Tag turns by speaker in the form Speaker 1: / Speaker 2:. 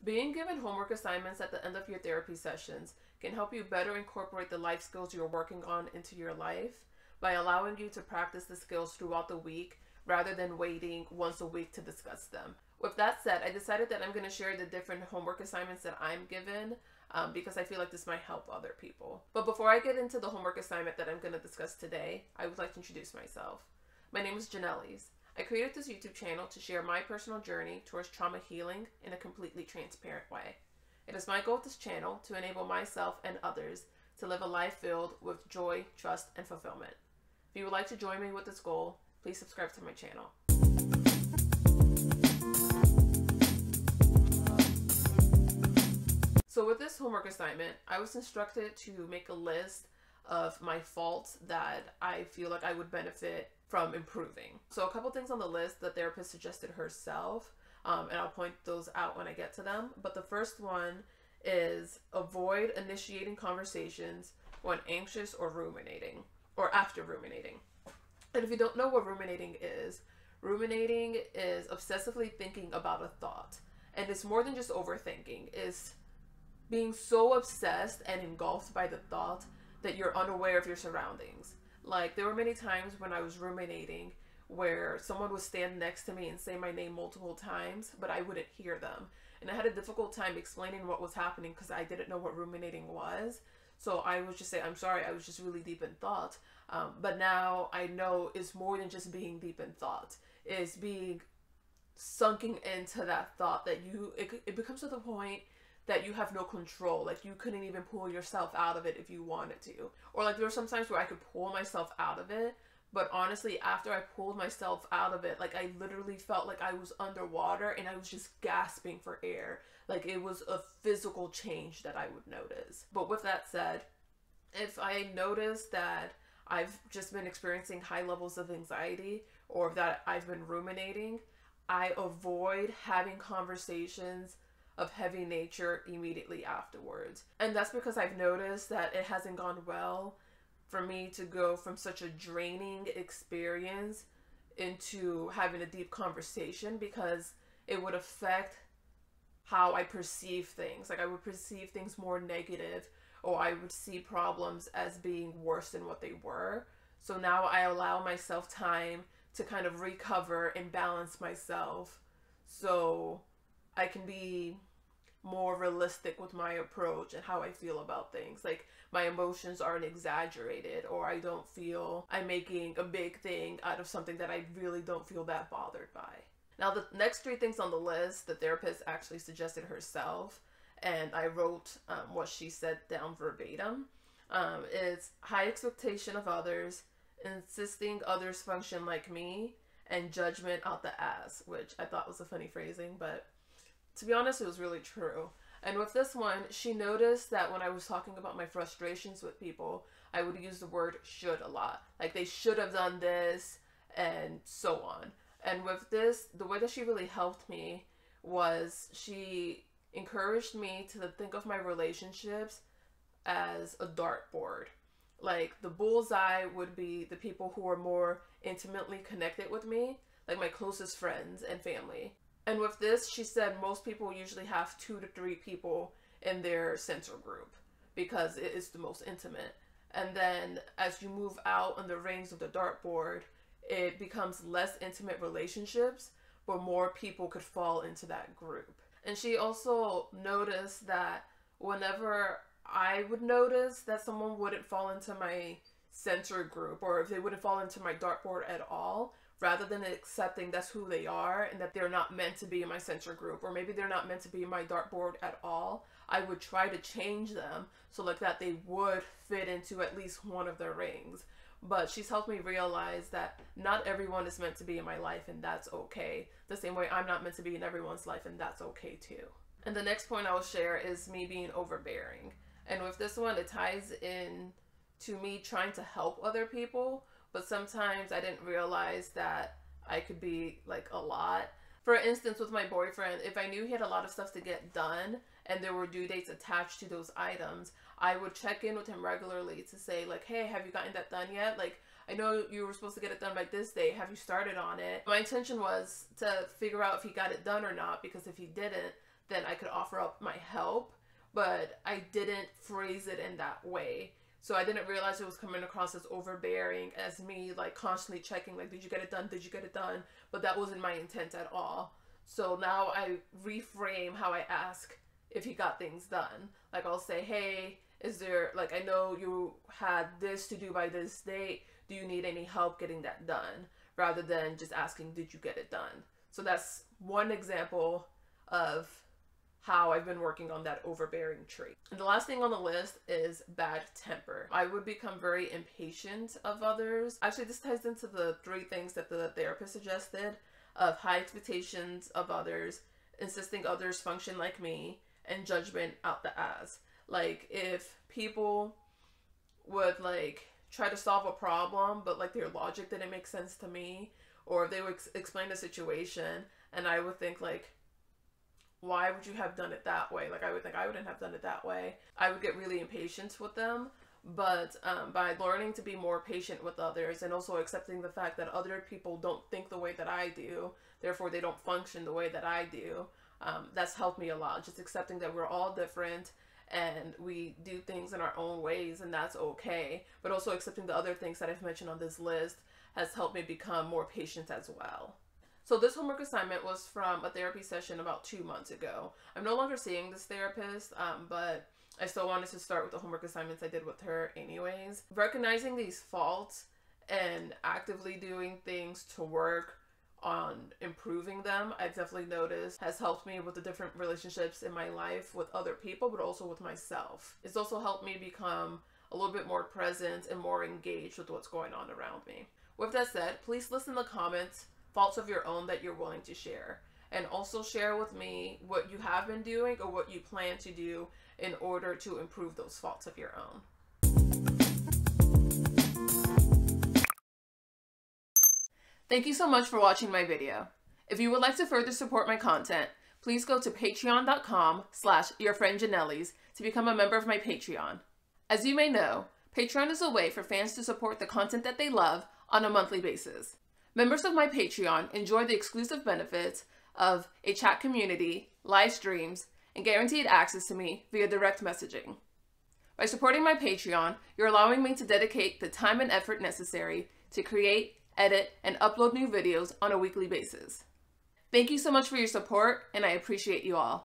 Speaker 1: Being given homework assignments at the end of your therapy sessions can help you better incorporate the life skills you're working on into your life by allowing you to practice the skills throughout the week rather than waiting once a week to discuss them. With that said, I decided that I'm going to share the different homework assignments that I'm given because I feel like this might help other people. But before I get into the homework assignment that I'm going to discuss today, I would like to introduce myself. My name is Janelle's. I created this YouTube channel to share my personal journey towards trauma healing in a completely transparent way. It is my goal with this channel to enable myself and others to live a life filled with joy, trust, and fulfillment. If you would like to join me with this goal, please subscribe to my channel. So with this homework assignment, I was instructed to make a list of my faults that I feel like I would benefit from improving. So a couple things on the list the therapist suggested herself, and I'll point those out when I get to them. But the first one is avoid initiating conversations when anxious or ruminating, or after ruminating. And if you don't know what ruminating is obsessively thinking about a thought. And it's more than just overthinking. It's being so obsessed and engulfed by the thought that you're unaware of your surroundings. Like, there were many times when I was ruminating where someone would stand next to me and say my name multiple times, but I wouldn't hear them. And I had a difficult time explaining what was happening because I didn't know what ruminating was. So I would just say, I'm sorry, I was just really deep in thought. But now I know it's more than just being deep in thought. It's being sunken into that thought that it becomes to the point that you have no control. Like, you couldn't even pull yourself out of it if you wanted to. Or like, there were some times where I could pull myself out of it, but honestly, after I pulled myself out of it, like, I literally felt like I was underwater and I was just gasping for air. Like, it was a physical change that I would notice. But with that said, if I notice that I've just been experiencing high levels of anxiety or that I've been ruminating, I avoid having conversations of heavy nature immediately afterwards. And that's because I've noticed that it hasn't gone well for me to go from such a draining experience into having a deep conversation, because it would affect how I perceive things. Like, I would perceive things more negative, or I would see problems as being worse than what they were. So now I allow myself time to kind of recover and balance myself so I can be more realistic with my approach and how I feel about things. Like, my emotions aren't exaggerated, or I don't feel I'm making a big thing out of something that I really don't feel that bothered by. Now, the next three things on the list, the therapist actually suggested herself, and I wrote what she said down verbatim. It's high expectation of others, insisting others function like me, and judgment out the ass, which I thought was a funny phrasing, but to be honest, it was really true. And with this one, she noticed that when I was talking about my frustrations with people, I would use the word should a lot. Like, they should have done this, and so on. And with this, the way that she really helped me was she encouraged me to think of my relationships as a dartboard. Like, the bullseye would be the people who are more intimately connected with me, like my closest friends and family. And with this, she said most people usually have 2 to 3 people in their center group because it is the most intimate. And then as you move out on the rings of the dartboard, it becomes less intimate relationships, but more people could fall into that group. And she also noticed that whenever I would notice that someone wouldn't fall into my center group, or if they wouldn't fall into my dartboard at all, rather than accepting that's who they are and that they're not meant to be in my center group, or maybe they're not meant to be in my dartboard at all, I would try to change them so like that they would fit into at least one of their rings. But she's helped me realize that not everyone is meant to be in my life, and that's okay. The same way I'm not meant to be in everyone's life, and that's okay too. And the next point I will share is me being overbearing. And with this one, it ties in to me trying to help other people, but sometimes I didn't realize that I could be like a lot. For instance, with my boyfriend, if I knew he had a lot of stuff to get done and there were due dates attached to those items, I would check in with him regularly to say like, hey, have you gotten that done yet? Like, I know you were supposed to get it done by this day. Have you started on it? My intention was to figure out if he got it done or not, because if he didn't, then I could offer up my help, but I didn't phrase it in that way. So I didn't realize it was coming across as overbearing, as me like constantly checking, like, did you get it done? Did you get it done? But that wasn't my intent at all. So now I reframe how I ask if he got things done. Like, I'll say, hey, is there, like, I know you had this to do by this date. Do you need any help getting that done? Rather than just asking, did you get it done? So that's one example of how I've been working on that overbearing trait. And the last thing on the list is bad temper. I would become very impatient of others. Actually, this ties into the 3 things that the therapist suggested, of high expectations of others, insisting others function like me, and judgment out the ass. Like, if people would like try to solve a problem, but like their logic didn't make sense to me, or if they would explain the situation and I would think like, why would you have done it that way? Like, I would think I wouldn't have done it that way. I would get really impatient with them. But by learning to be more patient with others, and also accepting the fact that other people don't think the way that I do, therefore they don't function the way that I do, that's helped me a lot. Just accepting that we're all different and we do things in our own ways, and that's okay. But also accepting the other things that I've mentioned on this list has helped me become more patient as well. So this homework assignment was from a therapy session about 2 months ago. I'm no longer seeing this therapist, but I still wanted to start with the homework assignments I did with her anyways. Recognizing these faults and actively doing things to work on improving them, I've definitely noticed has helped me with the different relationships in my life with other people, but also with myself. It's also helped me become a little bit more present and more engaged with what's going on around me. With that said, please list in the comments faults of your own that you're willing to share. And also share with me what you have been doing or what you plan to do in order to improve those faults of your own. Thank you so much for watching my video. If you would like to further support my content, please go to patreon.com/yourfriendjanellis to become a member of my Patreon. As you may know, Patreon is a way for fans to support the content that they love on a monthly basis. Members of my Patreon enjoy the exclusive benefits of a chat community, live streams, and guaranteed access to me via direct messaging. By supporting my Patreon, you're allowing me to dedicate the time and effort necessary to create, edit, and upload new videos on a weekly basis. Thank you so much for your support, and I appreciate you all.